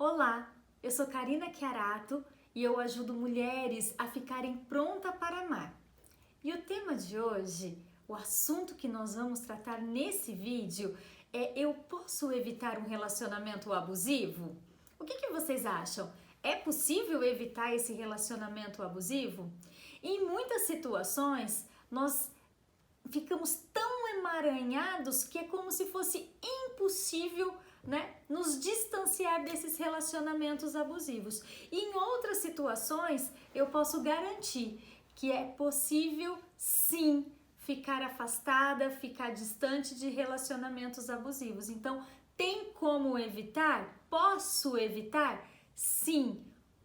Olá, eu sou Karina Chiarato e eu ajudo mulheres a ficarem prontas para amar. E o tema de hoje, o assunto que nós vamos tratar nesse vídeo é: eu posso evitar um relacionamento abusivo? O que vocês acham? É possível evitar esse relacionamento abusivo? Em muitas situações, nós ficamos tão emaranhados que é como se fosse impossível, nos distanciar desses relacionamentos abusivos. E em outras situações, eu posso garantir que é possível, sim, ficar afastada, ficar distante de relacionamentos abusivos. Então, tem como evitar? Posso evitar? Sim,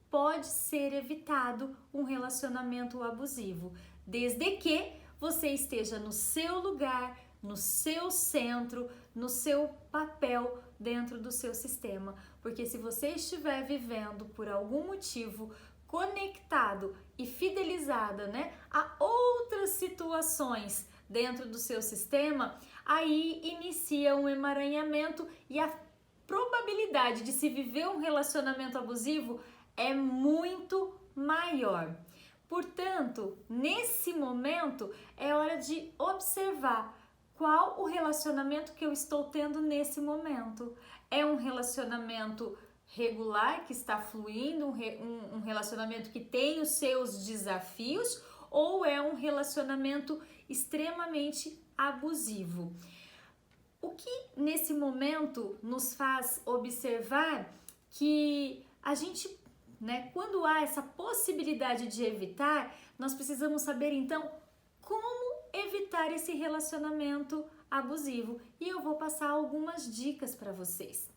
pode ser evitado um relacionamento abusivo, desde que você esteja no seu lugar, no seu centro, no seu papel dentro do seu sistema. Porque se você estiver vivendo por algum motivo conectado e fidelizada, a outras situações dentro do seu sistema, aí inicia um emaranhamento e a probabilidade de se viver um relacionamento abusivo é muito maior. Portanto, nesse momento é hora de observar qual o relacionamento que eu estou tendo nesse momento. É um relacionamento regular que está fluindo, um relacionamento que tem os seus desafios, ou é um relacionamento extremamente abusivo? O que nesse momento nos faz observar que a gente, quando há essa possibilidade de evitar, nós precisamos saber então como evitar esse relacionamento abusivo. E eu vou passar algumas dicas para vocês.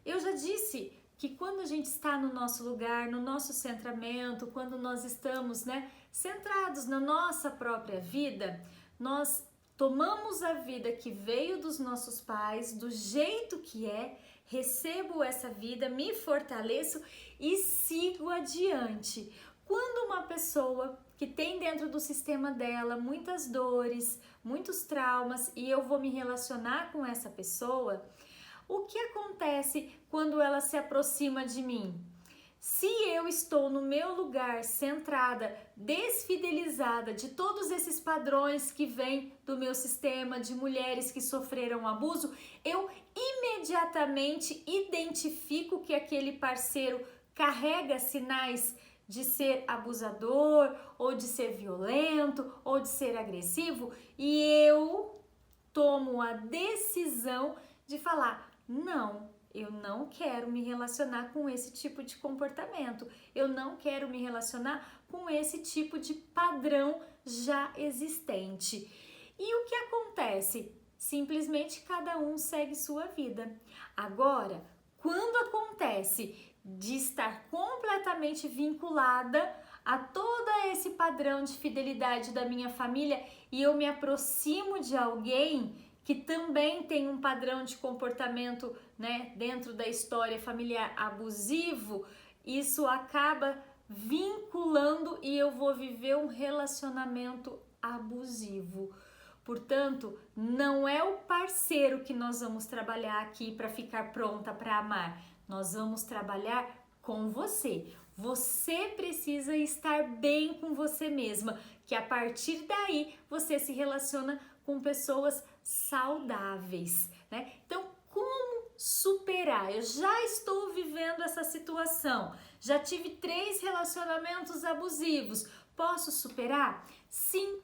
Eu já disse que quando a gente está no nosso lugar, no nosso centramento, quando nós estamos, centrados na nossa própria vida, nós tomamos a vida que veio dos nossos pais, do jeito que é, recebo essa vida, me fortaleço e sigo adiante. Quando uma pessoa que tem dentro do sistema dela muitas dores, muitos traumas, e eu vou me relacionar com essa pessoa, o que acontece quando ela se aproxima de mim? Se eu estou no meu lugar, centrada, desfidelizada de todos esses padrões que vêm do meu sistema, de mulheres que sofreram abuso, eu imediatamente identifico que aquele parceiro carrega sinais de ser abusador, ou de ser violento, ou de ser agressivo, e eu tomo a decisão de falar: não, eu não quero me relacionar com esse tipo de comportamento. Eu não quero me relacionar com esse tipo de padrão já existente. E o que acontece? Simplesmente cada um segue sua vida. Agora, quando acontece de estar completamente vinculada a todo esse padrão de fidelidade da minha família e eu me aproximo de alguém que também tem um padrão de comportamento, dentro da história familiar abusivo, isso acaba vinculando e eu vou viver um relacionamento abusivo. Portanto, não é o parceiro que nós vamos trabalhar aqui para ficar pronta para amar. Nós vamos trabalhar com você. Você precisa estar bem com você mesma, que a partir daí você se relaciona com pessoas saudáveis, Então, como superar? Eu já estou vivendo essa situação, já tive 3 relacionamentos abusivos, posso superar? Sim.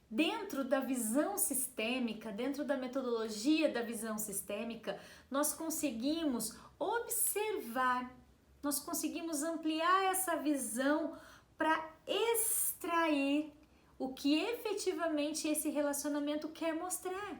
Dentro da visão sistêmica, dentro da metodologia da visão sistêmica, nós conseguimos observar, nós conseguimos ampliar essa visão para extrair o que efetivamente esse relacionamento quer mostrar.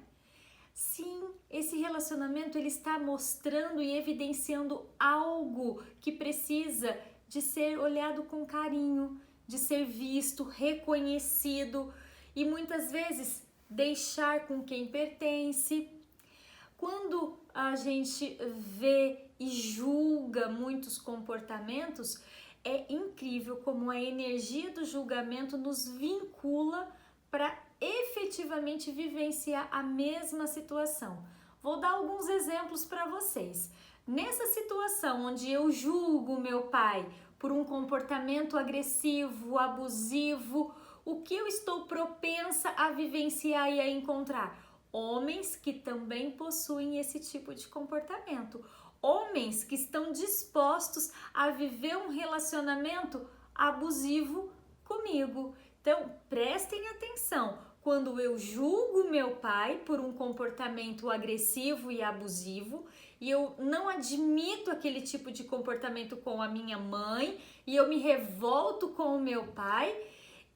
Sim, esse relacionamento ele está mostrando e evidenciando algo que precisa de ser olhado com carinho, de ser visto, reconhecido e muitas vezes deixar com quem pertence. Quando a gente vê e julga muitos comportamentos, é incrível como a energia do julgamento nos vincula para efetivamente vivenciar a mesma situação. Vou dar alguns exemplos para vocês. nessa situação onde eu julgo meu pai por um comportamento agressivo, abusivo, o que eu estou propensa a vivenciar e a encontrar? Homens que também possuem esse tipo de comportamento. Homens que estão dispostos a viver um relacionamento abusivo comigo. Então, prestem atenção. Quando eu julgo meu pai por um comportamento agressivo e abusivo, e eu não admito aquele tipo de comportamento com a minha mãe, e eu me revolto com o meu pai,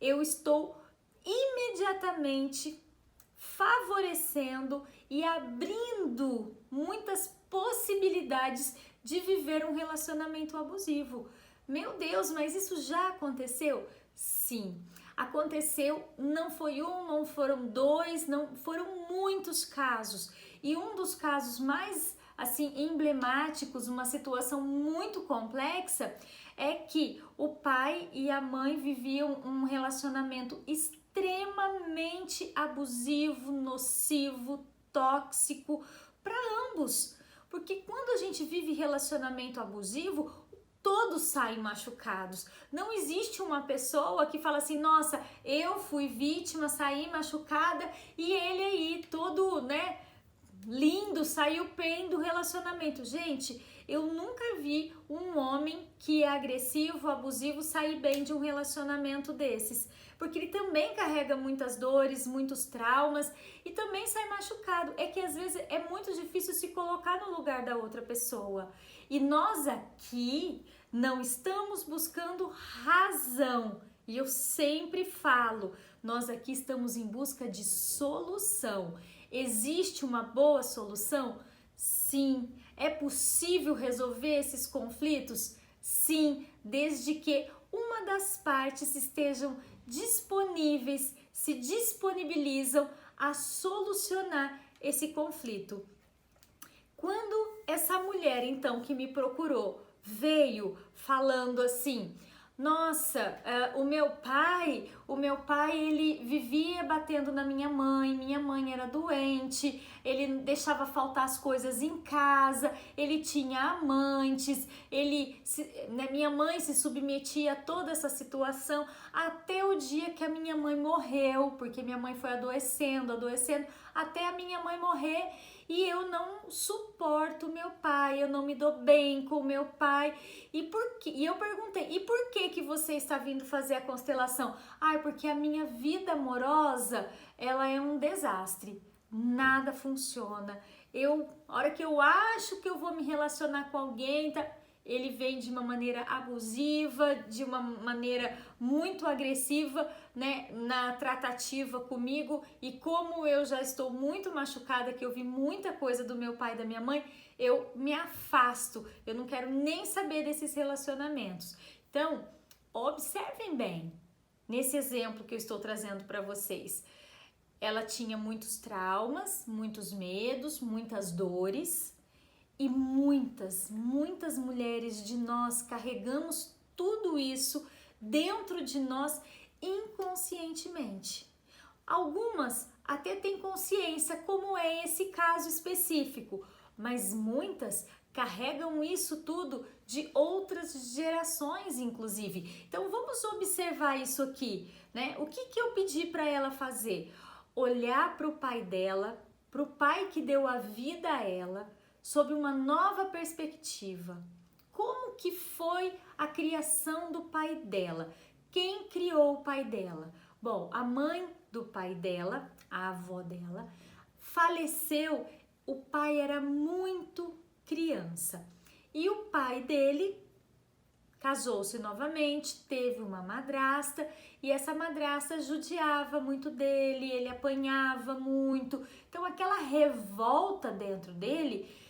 eu estou imediatamente favorecendo e abrindo muitas possibilidades de viver um relacionamento abusivo. Meu Deus, mas isso já aconteceu? Sim, aconteceu, não foi um, não foram dois, não foram muitos casos. E um dos casos mais assim emblemáticos, uma situação muito complexa, é que o pai e a mãe viviam um relacionamento extremamente abusivo, nocivo, tóxico para ambos. Porque quando a gente vive relacionamento abusivo, todos saem machucados. Não existe uma pessoa que fala assim, nossa, eu fui vítima, saí machucada e ele aí todo, né, lindo, saiu bem do relacionamento. Gente, eu nunca vi um homem que é agressivo, abusivo, sair bem de um relacionamento desses. Porque ele também carrega muitas dores, muitos traumas e também sai machucado. É que às vezes é muito difícil se colocar no lugar da outra pessoa. E nós aqui não estamos buscando razão. E eu sempre falo, nós aqui estamos em busca de solução. Existe uma boa solução? Sim. É possível resolver esses conflitos? Sim, desde que uma das partes estejam disponíveis, se disponibilizam a solucionar esse conflito. Quando essa mulher, então, que me procurou, veio falando assim, nossa, o meu pai, ele vivia batendo na minha mãe era doente, ele deixava faltar as coisas em casa, ele tinha amantes, minha mãe se submetia a toda essa situação, até o dia que a minha mãe morreu, porque minha mãe foi adoecendo, até a minha mãe morrer, e eu não suporto meu pai, eu não me dou bem com meu pai. E eu perguntei, e por que você está vindo fazer a constelação? Porque a minha vida amorosa, ela é um desastre. Nada funciona. A hora que eu acho que eu vou me relacionar com alguém, ele vem de uma maneira abusiva, de uma maneira muito agressiva, né, na tratativa comigo, e como eu já estou muito machucada, que eu vi muita coisa do meu pai e da minha mãe, eu me afasto, eu não quero nem saber desses relacionamentos. Então, observem bem, nesse exemplo que eu estou trazendo para vocês, ela tinha muitos traumas, muitos medos, muitas dores, e muitas mulheres de nós carregamos tudo isso dentro de nós inconscientemente. Algumas até têm consciência, como é esse caso específico, mas muitas carregam isso tudo de outras gerações, inclusive. Então vamos observar isso aqui, né? O que eu pedi para ela fazer? Olhar para o pai dela, para o pai que deu a vida a ela, sob uma nova perspectiva. Como que foi a criação do pai dela? Quem criou o pai dela? Bom, a mãe do pai dela, a avó dela, faleceu. O pai era muito criança. E o pai dele casou-se novamente, teve uma madrasta, e essa madrasta judiava muito dele, ele apanhava muito. Então aquela revolta dentro dele,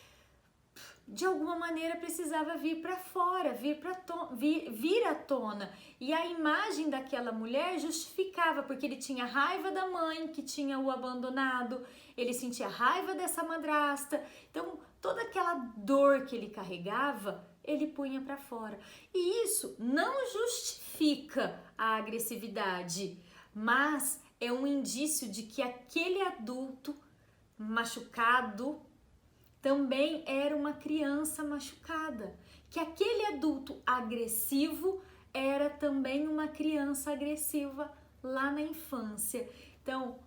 de alguma maneira precisava vir para fora, vir à tona. E a imagem daquela mulher justificava, porque ele tinha raiva da mãe que tinha o abandonado, ele sentia raiva dessa madrasta. Então, toda aquela dor que ele carregava, ele punha para fora. E isso não justifica a agressividade, mas é um indício de que aquele adulto machucado também era uma criança machucada, que aquele adulto agressivo era também uma criança agressiva lá na infância. Então,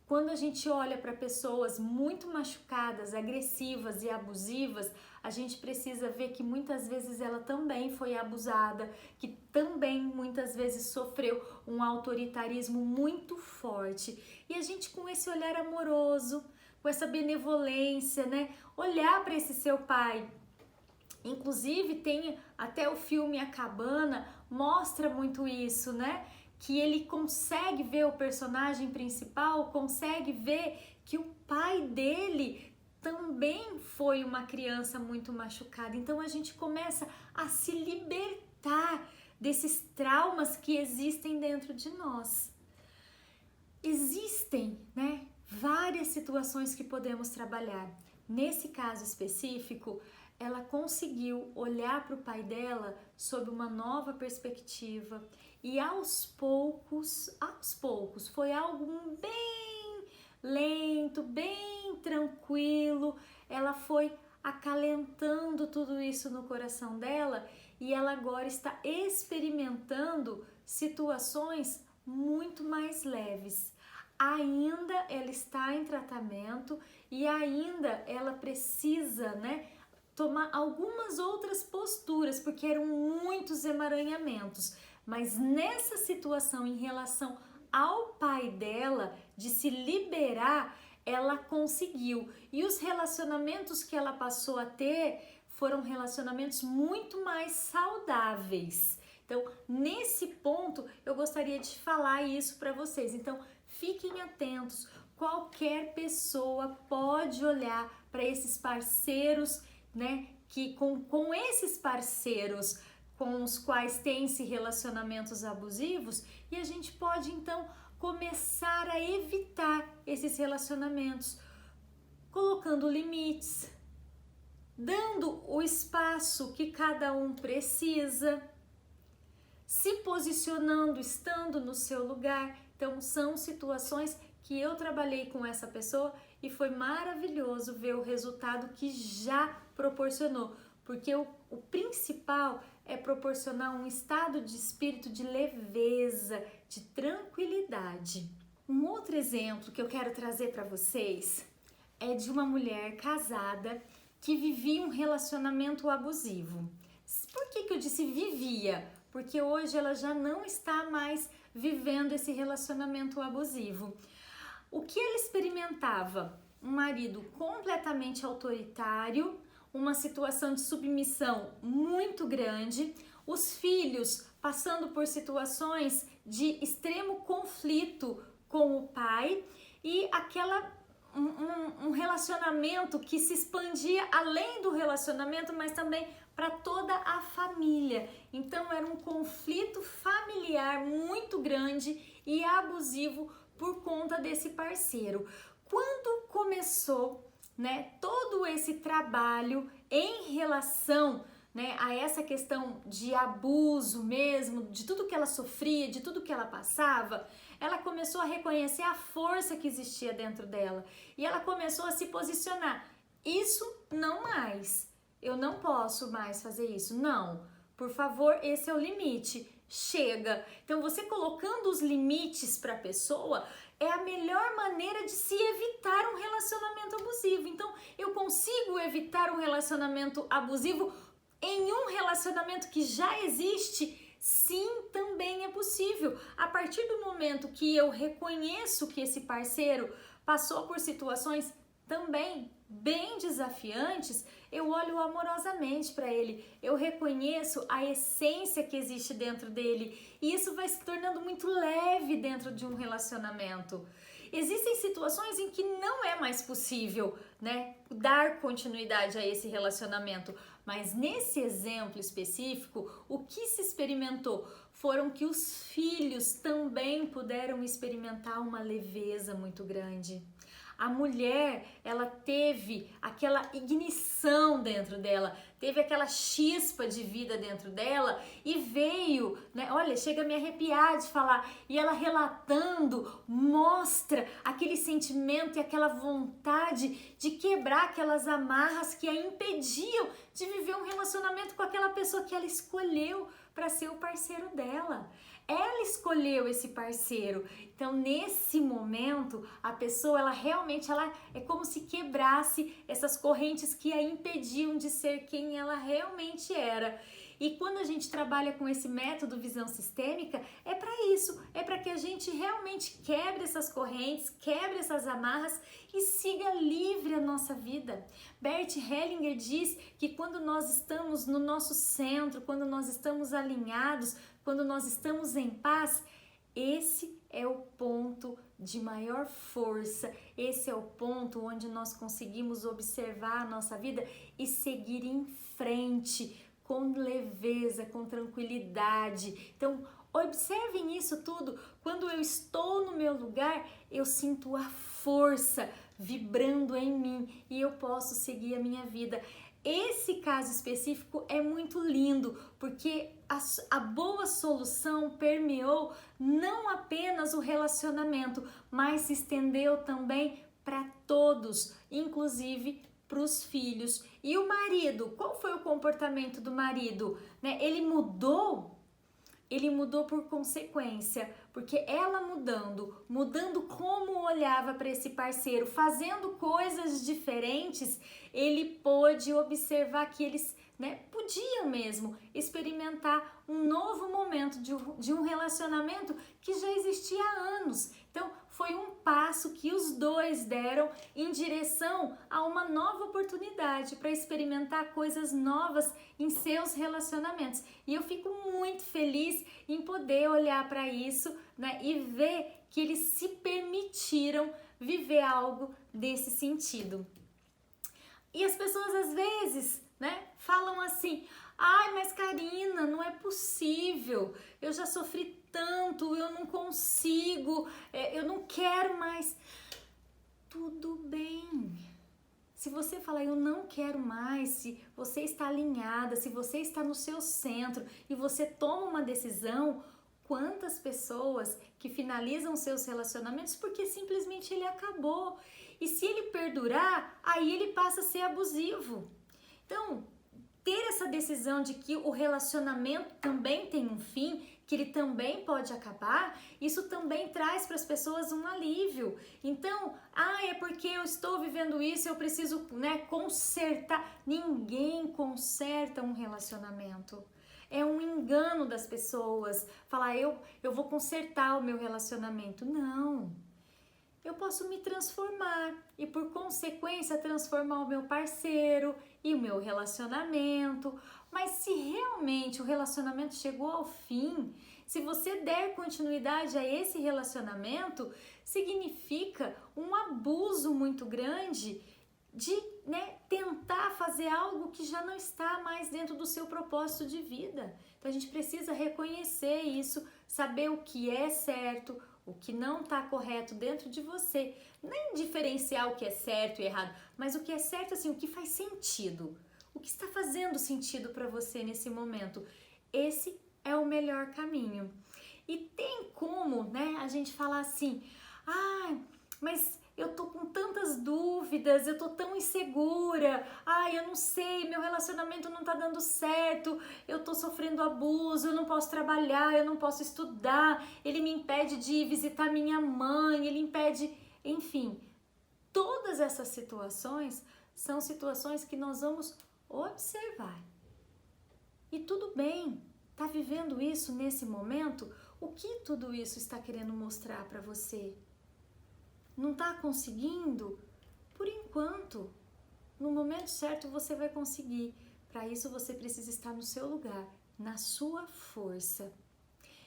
quando a gente olha para pessoas muito machucadas, agressivas e abusivas, a gente precisa ver que muitas vezes ela também foi abusada, que também muitas vezes sofreu um autoritarismo muito forte. E a gente, com esse olhar amoroso, com essa benevolência, né, olhar para esse seu pai. Inclusive tem até o filme A Cabana, mostra muito isso, né? Que ele consegue ver, o personagem principal consegue ver que o pai dele também foi uma criança muito machucada. Então a gente começa a se libertar desses traumas que existem dentro de nós. Existem, né, várias situações que podemos trabalhar. Nesse caso específico, ela conseguiu olhar para o pai dela sob uma nova perspectiva e aos poucos, foi algo bem lento, bem tranquilo. Ela foi acalentando tudo isso no coração dela e ela agora está experimentando situações muito mais leves. Ainda ela está em tratamento e ainda ela precisa, né, tomar algumas outras posturas, porque eram muitos emaranhamentos. Mas nessa situação, em relação ao pai dela, de se liberar, ela conseguiu. E os relacionamentos que ela passou a ter foram relacionamentos muito mais saudáveis. Então, nesse ponto, eu gostaria de falar isso para vocês. Então, fiquem atentos. Qualquer pessoa pode olhar para esses parceiros, né, que com esses parceiros com os quais tem-se relacionamentos abusivos, e a gente pode então começar a evitar esses relacionamentos, colocando limites, dando o espaço que cada um precisa, se posicionando, estando no seu lugar. Então são situações que eu trabalhei com essa pessoa e foi maravilhoso ver o resultado que já proporcionou, porque o principal é proporcionar um estado de espírito de leveza, de tranquilidade. Um outro exemplo que eu quero trazer para vocês é de uma mulher casada que vivia um relacionamento abusivo. Por que eu disse vivia? Porque hoje ela já não está mais vivendo esse relacionamento abusivo. O que ela experimentava? Um marido completamente autoritário, uma situação de submissão muito grande, os filhos passando por situações de extremo conflito com o pai e um relacionamento que se expandia além do relacionamento, mas também para toda a família. Então era um conflito familiar muito grande e abusivo por conta desse parceiro. Quando começou, né, todo esse trabalho em relação, né, a essa questão de abuso mesmo, de tudo que ela sofria, de tudo que ela passava, ela começou a reconhecer a força que existia dentro dela e ela começou a se posicionar. Isso não mais, eu não posso mais fazer isso, não, por favor, esse é o limite, chega. Então você colocando os limites para a pessoa é a melhor maneira de se evitar um relacionamento abusivo. Então eu consigo evitar um relacionamento abusivo em um relacionamento que já existe? Sim, também é possível. A partir do momento que eu reconheço que esse parceiro passou por situações também bem desafiantes, eu olho amorosamente para ele, eu reconheço a essência que existe dentro dele e isso vai se tornando muito leve dentro de um relacionamento. Existem situações em que não é mais possível, né, dar continuidade a esse relacionamento, mas nesse exemplo específico, o que se experimentou foram que os filhos também puderam experimentar uma leveza muito grande. A mulher, ela teve aquela ignição dentro dela, teve aquela chispa de vida dentro dela e veio, né? Olha, chega a me arrepiar de falar. E ela relatando, mostra aquele sentimento e aquela vontade de quebrar aquelas amarras que a impediam de viver um relacionamento com aquela pessoa que ela escolheu para ser o parceiro dela. Ela escolheu esse parceiro. Então, nesse momento, a pessoa, ela realmente, ela é como se quebrasse essas correntes que a impediam de ser quem ela realmente era. E quando a gente trabalha com esse método visão sistêmica, é para isso, é para que a gente realmente quebre essas correntes, quebre essas amarras e siga livre a nossa vida. Bert Hellinger diz que quando nós estamos no nosso centro, quando nós estamos alinhados, quando nós estamos em paz, esse é o ponto de maior força, esse é o ponto onde nós conseguimos observar a nossa vida e seguir em frente, com leveza, com tranquilidade. Então, observem isso tudo. Quando eu estou no meu lugar, eu sinto a força vibrando em mim e eu posso seguir a minha vida. Esse caso específico é muito lindo, porque a boa solução permeou não apenas o relacionamento, mas se estendeu também para todos, inclusive para os filhos. E o marido, qual foi o comportamento do marido? Ele mudou por consequência, porque ela mudando como olhava para esse parceiro, fazendo coisas diferentes, ele pôde observar que eles podiam mesmo experimentar um novo momento de um relacionamento que já existia há anos. Então, foi um passo que os dois deram em direção a uma nova oportunidade para experimentar coisas novas em seus relacionamentos. E eu fico muito feliz em poder olhar para isso, e ver que eles se permitiram viver algo desse sentido. E as pessoas às vezes, falam assim: ai, mas Karina, não é possível, eu já sofri tanto, eu não consigo, eu não quero mais. Tudo bem. Se você falar eu não quero mais, se você está alinhada, se você está no seu centro e você toma uma decisão, quantas pessoas que finalizam seus relacionamentos porque simplesmente ele acabou. E se ele perdurar, aí ele passa a ser abusivo. Então, ter essa decisão de que o relacionamento também tem um fim, que ele também pode acabar, isso também traz para as pessoas um alívio. Então, é porque eu estou vivendo isso, eu preciso, consertar. Ninguém conserta um relacionamento. É um engano das pessoas falar eu vou consertar o meu relacionamento. Não. Eu posso me transformar e, por consequência, transformar o meu parceiro e o meu relacionamento. Mas se realmente o relacionamento chegou ao fim, se você der continuidade a esse relacionamento, significa um abuso muito grande de tentar fazer algo que já não está mais dentro do seu propósito de vida. Então a gente precisa reconhecer isso, saber o que é certo, o que não está correto dentro de você. Nem diferenciar o que é certo e errado, mas o que é certo, assim, o que faz sentido. O que está fazendo sentido para você nesse momento. Esse é o melhor caminho. E tem como, a gente falar assim: mas eu tô com tantas dúvidas, eu tô tão insegura, eu não sei, meu relacionamento não tá dando certo, eu tô sofrendo abuso, eu não posso trabalhar, eu não posso estudar, ele me impede de visitar minha mãe, ele impede, enfim. Todas essas situações são situações que nós vamos observar. E tudo bem, tá vivendo isso nesse momento? O que tudo isso está querendo mostrar para você? Não está conseguindo? Por enquanto, no momento certo você vai conseguir. Para isso você precisa estar no seu lugar, na sua força.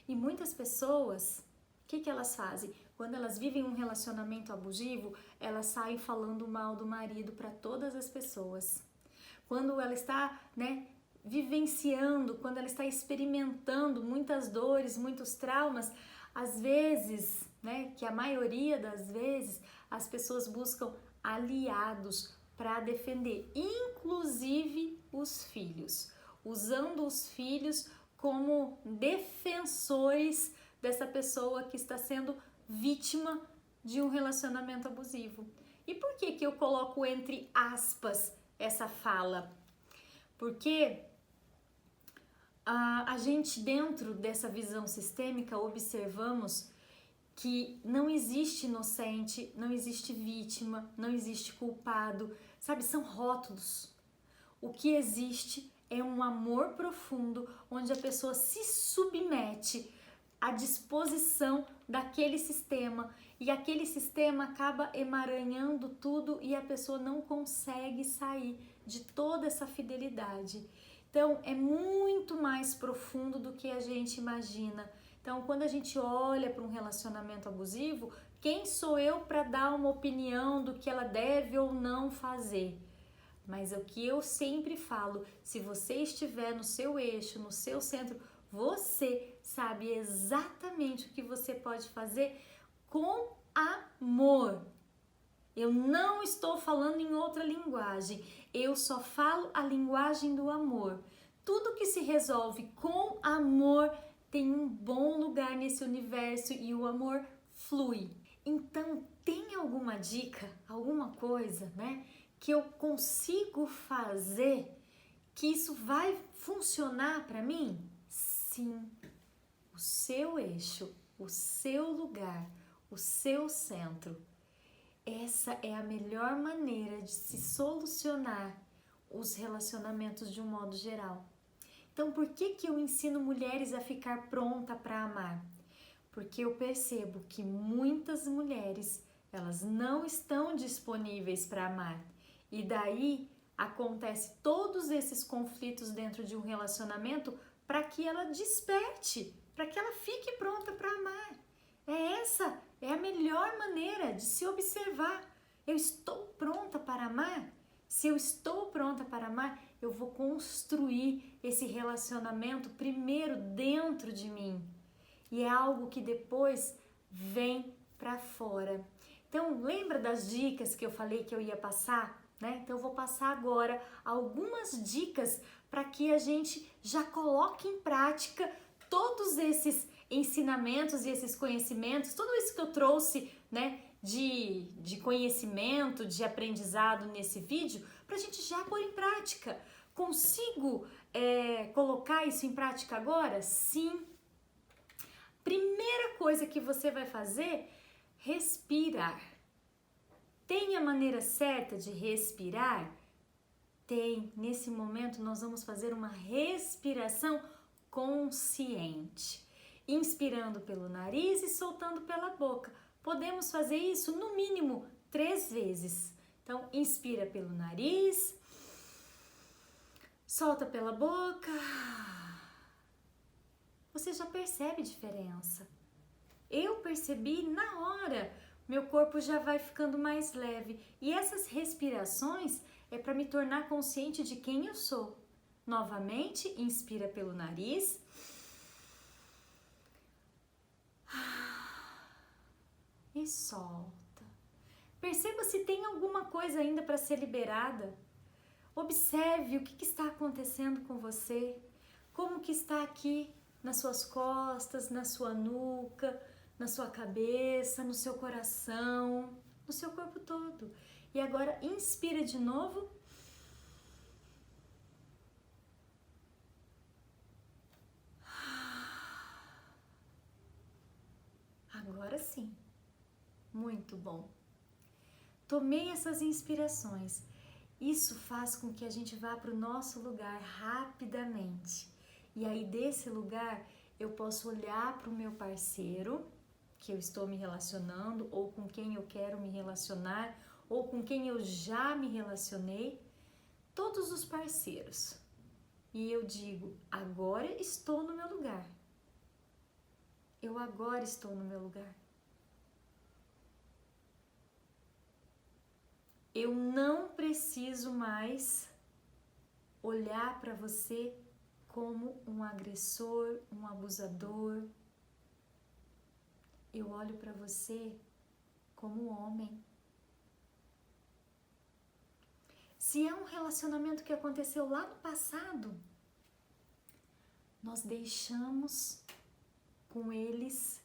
E muitas pessoas, o que elas fazem? Quando elas vivem um relacionamento abusivo, elas saem falando mal do marido para todas as pessoas. Quando ela está, vivenciando, quando ela está experimentando muitas dores, muitos traumas, às vezes, que a maioria das vezes, as pessoas buscam aliados para defender, inclusive os filhos, usando os filhos como defensores dessa pessoa que está sendo vítima de um relacionamento abusivo. E por que que eu coloco entre aspas essa fala? Porque a gente, dentro dessa visão sistêmica, observamos que não existe inocente, não existe vítima, não existe culpado, sabe? São rótulos. O que existe é um amor profundo, onde a pessoa se submete à disposição daquele sistema, e aquele sistema acaba emaranhando tudo e a pessoa não consegue sair de toda essa fidelidade. Então, é muito mais profundo do que a gente imagina. Então, quando a gente olha para um relacionamento abusivo, quem sou eu para dar uma opinião do que ela deve ou não fazer? Mas é o que eu sempre falo, se você estiver no seu eixo, no seu centro, você sabe exatamente o que você pode fazer com amor. Eu não estou falando em outra linguagem, eu só falo a linguagem do amor. Tudo que se resolve com amor tem um bom lugar nesse universo e o amor flui. Então, tem alguma dica, alguma coisa, né, que eu consigo fazer que isso vai funcionar para mim? Sim, o seu eixo, o seu lugar, o seu centro. Essa é a melhor maneira de se solucionar os relacionamentos de um modo geral. Então, por que que eu ensino mulheres a ficar pronta para amar? Porque eu percebo que muitas mulheres, elas não estão disponíveis para amar. E daí acontece todos esses conflitos dentro de um relacionamento para que ela desperte, para que ela fique pronta para amar. Essa é a melhor maneira de se observar. Eu estou pronta para amar? Se eu estou pronta para amar, eu vou construir esse relacionamento primeiro dentro de mim. E é algo que depois vem para fora. Então, lembra das dicas que eu falei que eu ia passar, né? Então, eu vou passar agora algumas dicas para que a gente já coloque em prática todos esses ensinamentos e esses conhecimentos, tudo isso que eu trouxe, né, de conhecimento, de aprendizado nesse vídeo, para a gente já pôr em prática. Consigo colocar isso em prática agora? Sim. Primeira coisa que você vai fazer, respirar. Tem a maneira certa de respirar? Tem. Nesse momento nós vamos fazer uma respiração consciente. Inspirando pelo nariz e soltando pela boca. Podemos fazer isso no mínimo 3 vezes. Então, inspira pelo nariz, solta pela boca. Você já percebe diferença. Eu percebi na hora, meu corpo já vai ficando mais leve. E essas respirações é para me tornar consciente de quem eu sou. Novamente, inspira pelo nariz. E solta. Perceba se tem alguma coisa ainda para ser liberada. Observe o que está acontecendo com você. Como que está aqui nas suas costas, na sua nuca, na sua cabeça, no seu coração, no seu corpo todo. E agora inspira de novo. Agora sim. Muito bom. Tomei essas inspirações. Isso faz com que a gente vá para o nosso lugar rapidamente. E aí desse lugar eu posso olhar para o meu parceiro, que eu estou me relacionando, ou com quem eu quero me relacionar, ou com quem eu já me relacionei, todos os parceiros. E eu digo, agora estou no meu lugar. Eu agora estou no meu lugar. Eu não preciso mais olhar para você como um agressor, um abusador. Eu olho para você como homem. Se é um relacionamento que aconteceu lá no passado, nós deixamos com eles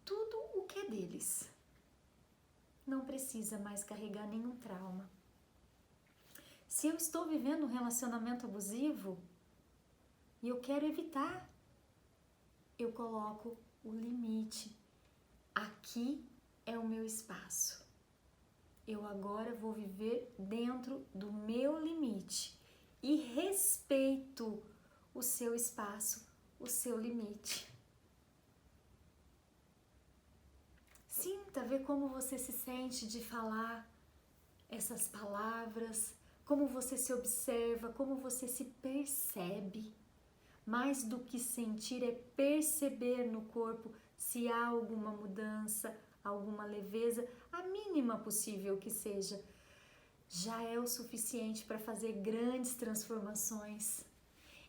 tudo o que é deles. Não precisa mais carregar nenhum trauma. Se eu estou vivendo um relacionamento abusivo e eu quero evitar, eu coloco o limite. Aqui é o meu espaço. Eu agora vou viver dentro do meu limite e respeito o seu espaço, o seu limite. Sinta, vê como você se sente de falar essas palavras, como você se observa, como você se percebe. Mais do que sentir é perceber no corpo se há alguma mudança, alguma leveza, a mínima possível que seja. Já é o suficiente para fazer grandes transformações.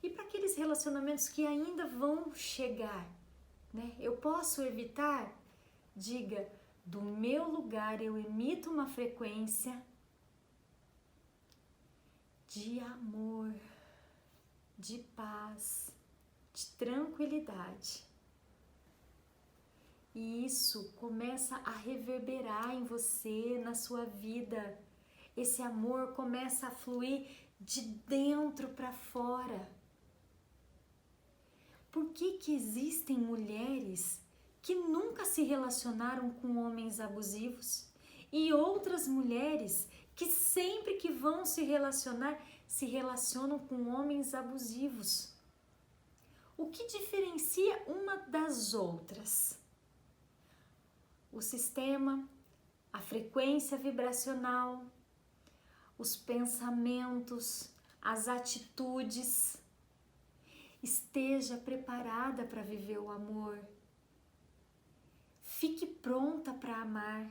E para aqueles relacionamentos que ainda vão chegar, né? Eu posso evitar? Diga, do meu lugar eu emito uma frequência de amor, de paz, de tranquilidade. E isso começa a reverberar em você, na sua vida. Esse amor começa a fluir de dentro para fora. Por que existem mulheres que nunca se relacionaram com homens abusivos e outras mulheres que sempre que vão se relacionam com homens abusivos? O que diferencia uma das outras? O sistema, a frequência vibracional, os pensamentos, as atitudes. Esteja preparada para viver o amor. Fique pronta para amar.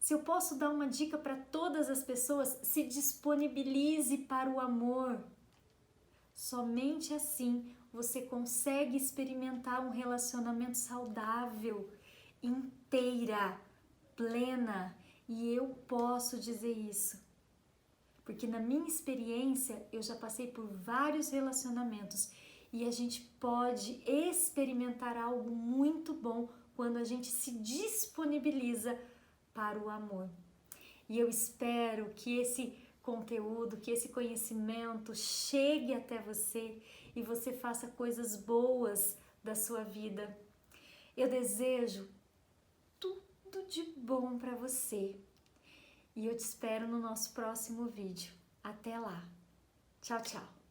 Se eu posso dar uma dica para todas as pessoas, se disponibilize para o amor. Somente assim você consegue experimentar um relacionamento saudável, inteira, plena. E eu posso dizer isso, porque na minha experiência eu já passei por vários relacionamentos e a gente pode experimentar algo muito bom quando a gente se disponibiliza para o amor. E eu espero que esse conteúdo, que esse conhecimento chegue até você e você faça coisas boas da sua vida. Eu desejo tudo de bom para você e eu te espero no nosso próximo vídeo. Até lá. Tchau, tchau.